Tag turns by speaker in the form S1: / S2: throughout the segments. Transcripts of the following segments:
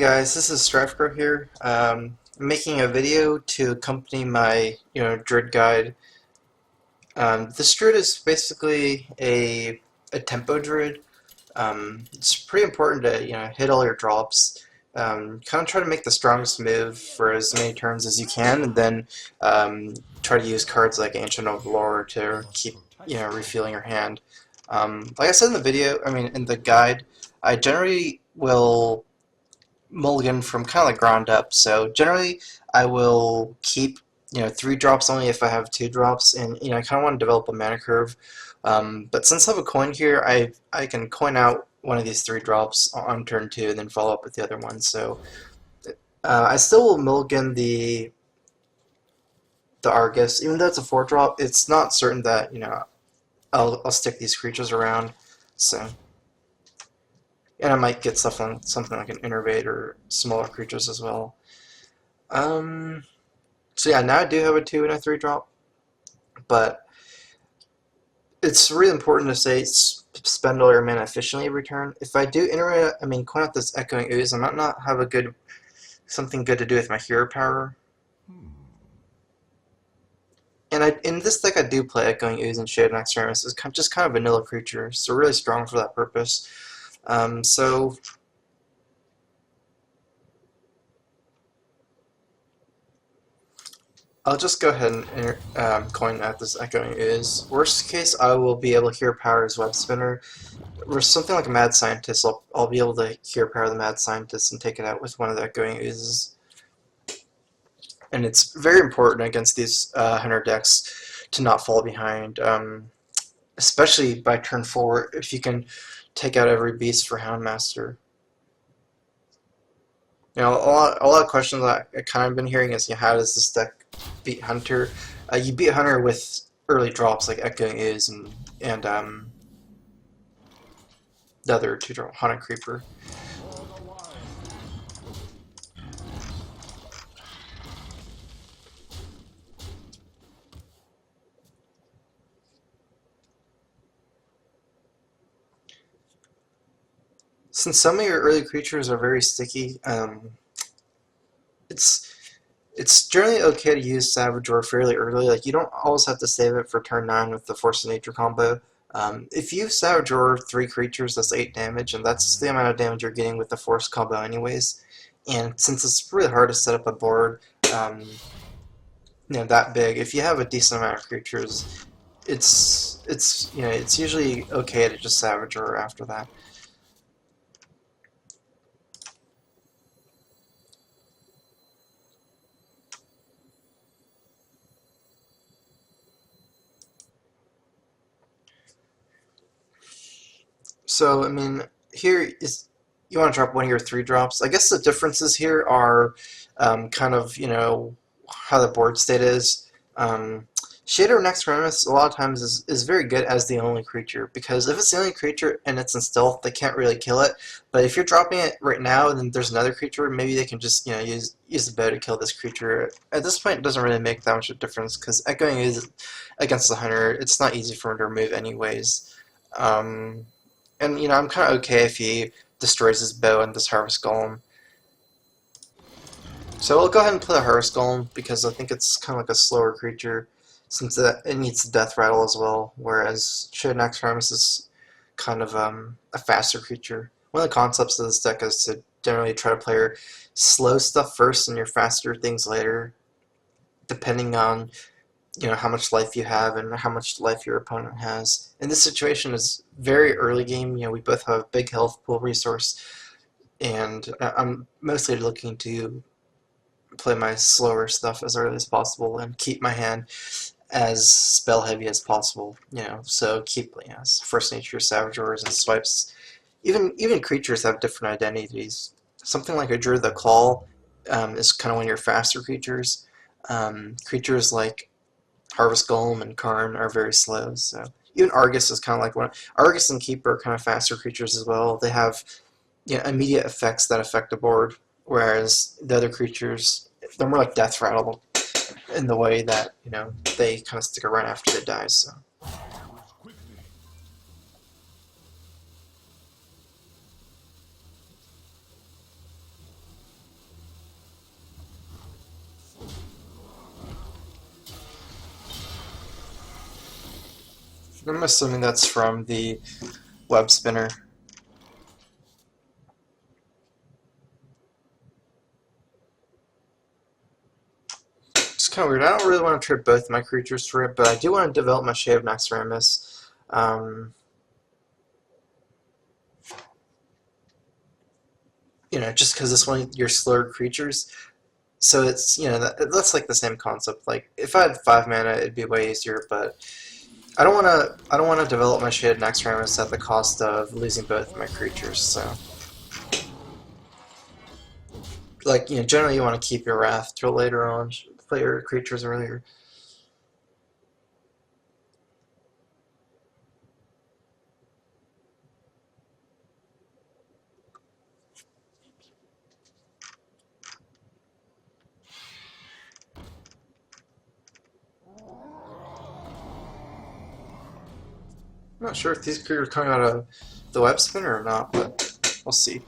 S1: guys, this is StrifeCro here. I'm making a video to accompany my, Druid guide. This Druid is basically a tempo Druid. It's pretty important to, hit all your drops. Kind of try to make the strongest move for as many turns as you can, and then try to use cards like Ancient of Lore to keep, refueling your hand. Like I said in the video, in the guide, I generally will mulligan from kind of like ground up. So generally, I will keep 3 drops only if I have 2 drops, and I kind of want to develop a mana curve. But since I have a coin here, I can coin out one of these 3 drops on turn 2 and then follow up with the other one. So I still will mulligan the Argus, even though it's a 4 drop. It's not certain that I'll stick these creatures around. So. And I might get something like an Innervate or smaller creatures as well. So yeah, now I do have a 2 and a 3 drop, but it's really important to say spend all your mana efficiently every turn. If I do coin out this Echoing Ooze, I might not have something good to do with my hero power. And in this deck, I do play Echoing Ooze and Shade and Extremis. It's just kind of vanilla creatures, so really strong for that purpose. So I'll just go ahead and coin out this Echoing Ooze. Worst case, I will be able to Hero Power his Web Spinner. Or something like a Mad Scientist, I'll be able to Hero Power the Mad Scientist and take it out with one of the Echoing Oozes. And it's very important against these Hunter decks to not fall behind, especially by turn 4 if you can take out every beast for Houndmaster. A lot of questions that I kind of been hearing is, how does this deck beat Hunter? You beat Hunter with early drops like Echoing Ooze and the other 2-drop Haunted Creeper. Since some of your early creatures are very sticky, it's generally okay to use Savage Roar fairly early. Like, you don't always have to save it for turn 9 with the Force of Nature combo. If you Savage Roar 3 creatures, that's 8 damage, and that's the amount of damage you're getting with the Force combo anyways. And since it's really hard to set up a board that big, if you have a decent amount of creatures, it's usually okay to just Savage Roar after that. So, here is, you want to drop one of your 3 drops. I guess the differences here are kind of, how the board state is. Shader and Extremis a lot of times is very good as the only creature, because if it's the only creature and it's in stealth, they can't really kill it. But if you're dropping it right now and then there's another creature, maybe they can just use the bow to kill this creature. At this point, it doesn't really make that much of a difference, because Echoing is against the Hunter. It's not easy for him to remove anyways. And, I'm kind of okay if he destroys his bow and this Harvest Golem. So we'll go ahead and play the Harvest Golem, because I think it's kind of like a slower creature, since it needs the Death Rattle as well, whereas Shade and Extremis is kind of a faster creature. One of the concepts of this deck is to generally try to play your slow stuff first and your faster things later, depending on how much life you have and how much life your opponent has. And this situation is very early game. We both have big health pool resource, and I'm mostly looking to play my slower stuff as early as possible and keep my hand as spell heavy as possible. So keep First Nature, Savage Roars, and swipes. Even creatures have different identities. Something like a Druid the Call is kind of one of your faster creatures. Creatures like Harvest Golem and Karn are very slow, so even Argus is kind of like one. Argus and Keeper are kind of faster creatures as well. They have immediate effects that affect the board, whereas the other creatures, they're more like Death Rattle in the way that they kind of stick around after they die. So. I'm assuming that's from the web spinner. It's kind of weird. I don't really want to trade both my creatures for it, but I do want to develop my Shade of Naxxramas. You know, just because this one you're slower creatures, so it's that's like the same concept. Like if I had 5 mana, it'd be way easier, but I don't want to. I don't want to develop my Shade of Naxxramas at the cost of losing both of my creatures. So, like generally you want to keep your Wrath till later on. Play your creatures earlier. I'm not sure if these creatures are coming out of the web spinner or not, but we'll see.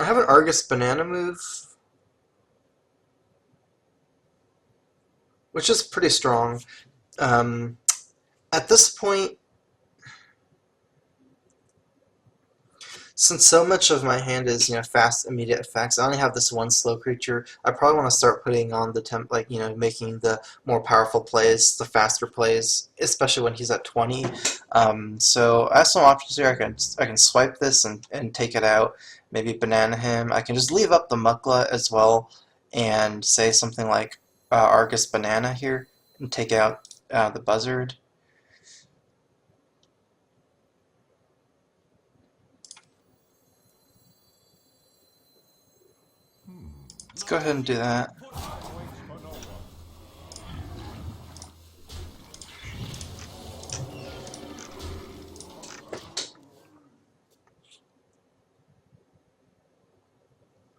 S1: I have an Argus Banana move, which is pretty strong. Um, at this point, since so much of my hand is fast immediate effects, I only have this one slow creature. I probably want to start putting on the making the more powerful plays, the faster plays, especially when he's at 20. So I have some options here. I can swipe this and take it out. Maybe banana him. I can just leave up the Mukla as well and say something like Argus Banana here and take out the Buzzard. Let's go ahead and do that.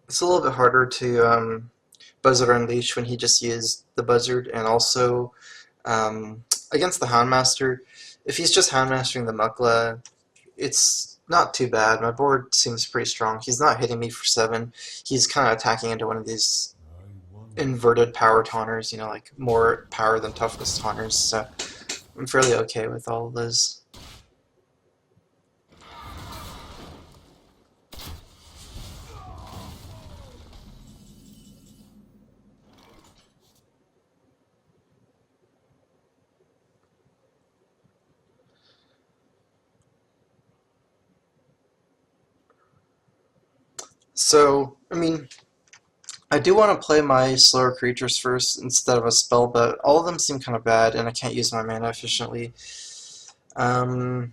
S1: It's a little bit harder to Buzzard Unleash when he just used the Buzzard, and also against the Houndmaster, if he's just Houndmastering the Mukla, it's not too bad. My board seems pretty strong. He's not hitting me for 7. He's kind of attacking into one of these inverted power taunters, like more power than toughness taunters, so I'm fairly okay with all of those. So, I mean, I do want to play my slower creatures first instead of a spell, but all of them seem kind of bad, and I can't use my mana efficiently. So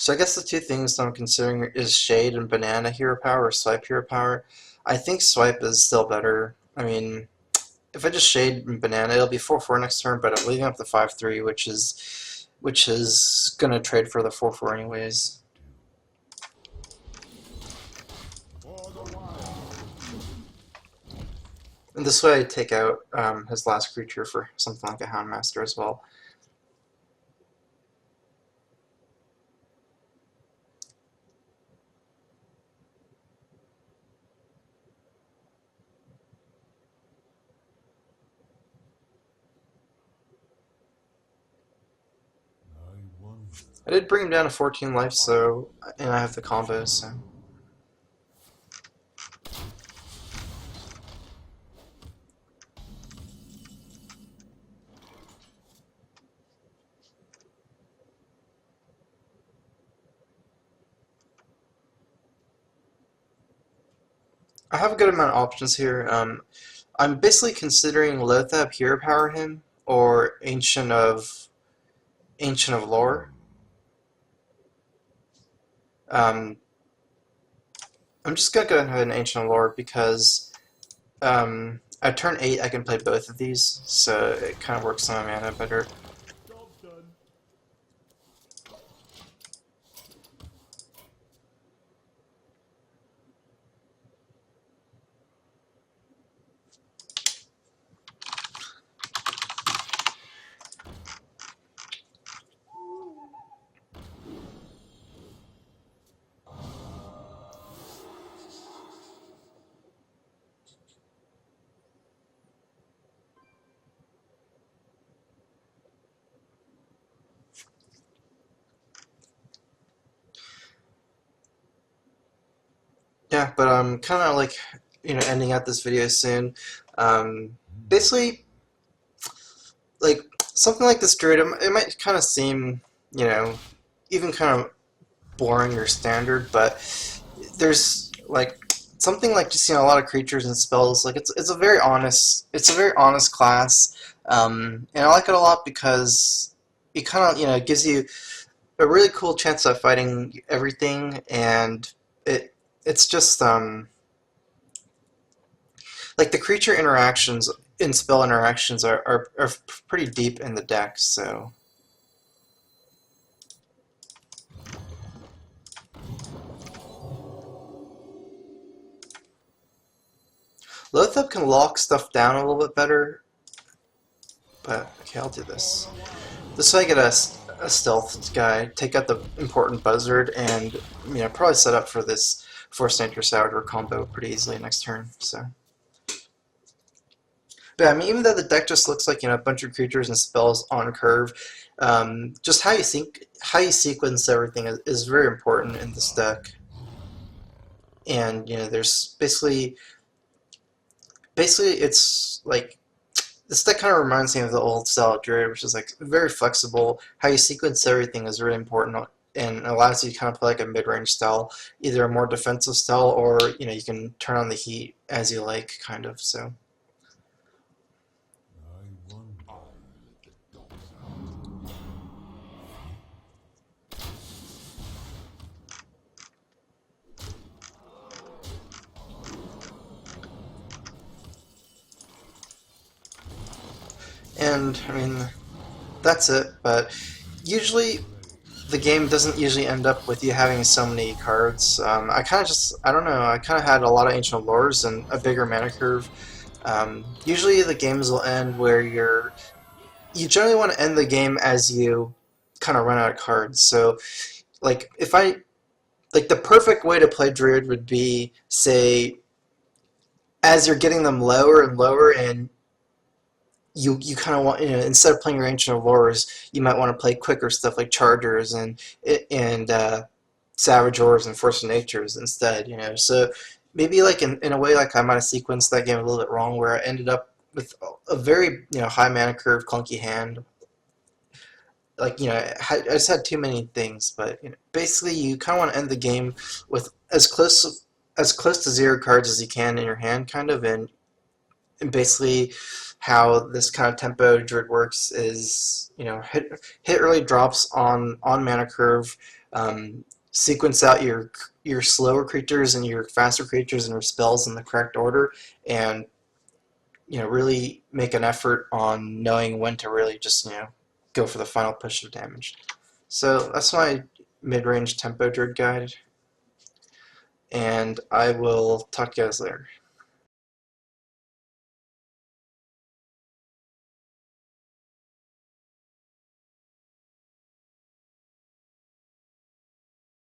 S1: I guess the two things that I'm considering is Shade and Banana hero power or Swipe hero power. I think Swipe is still better. I mean, if I just Shade and Banana, it'll be 4/4 next turn, but I'm leaving up the 5/3, which is gonna trade for the 4/4 anyways. And this way I take out his last creature for something like a Houndmaster as well. I did bring him down to 14 life, so and I have the combo, so. I have a good amount of options here. I'm basically considering Lothab hero power him or Ancient of Lore. Um, I'm just gonna go ahead and Ancient of Lore because at turn 8 I can play both of these, so it kind of works on my mana better. Yeah, but I'm kind of like ending out this video soon. Basically, like something like this Druid, it might kind of seem even kind of boring or standard, but there's like something like just a lot of creatures and spells. Like it's a very honest class, and I like it a lot because it kind of gives you a really cool chance at fighting everything, and it's just like the creature interactions and spell interactions are pretty deep in the deck. So Lothep can lock stuff down a little bit better, but okay, I'll do this. This way I get a stealth guy, take out the important buzzard, and probably set up for this Force Nature Sourdough combo pretty easily next turn. So, but I mean, even though the deck just looks like a bunch of creatures and spells on curve, just how you sequence everything is very important in this deck. And there's basically it's like this deck kind of reminds me of the old style of Druid, which is like very flexible. How you sequence everything is really important and allows you to kind of play like a mid-range style, either a more defensive style or you can turn on the heat as you like, kind of. So. And I mean, that's it. But usually the game doesn't usually end up with you having so many cards. I kind of I don't know, I kind of had a lot of Ancient Lores and a bigger mana curve. Usually the games will end where you generally want to end the game as you kind of run out of cards. So, like, like the perfect way to play Druid would be, say, as you're getting them lower and lower, and you kind of want instead of playing your Ancient Lores, you might want to play quicker stuff like Chargers and Savage Ores and Force of Natures instead. So maybe like in a way, like I might have sequenced that game a little bit wrong, where I ended up with a very high mana curve, clunky hand. Like I just had too many things, but basically you kind of want to end the game with as close to zero cards as you can in your hand, kind of, and basically how this kind of tempo Druid works is hit early drops on mana curve, sequence out your slower creatures and your faster creatures and your spells in the correct order, and really make an effort on knowing when to really just go for the final push of damage. So that's my mid-range tempo Druid guide, and I will talk to you guys later.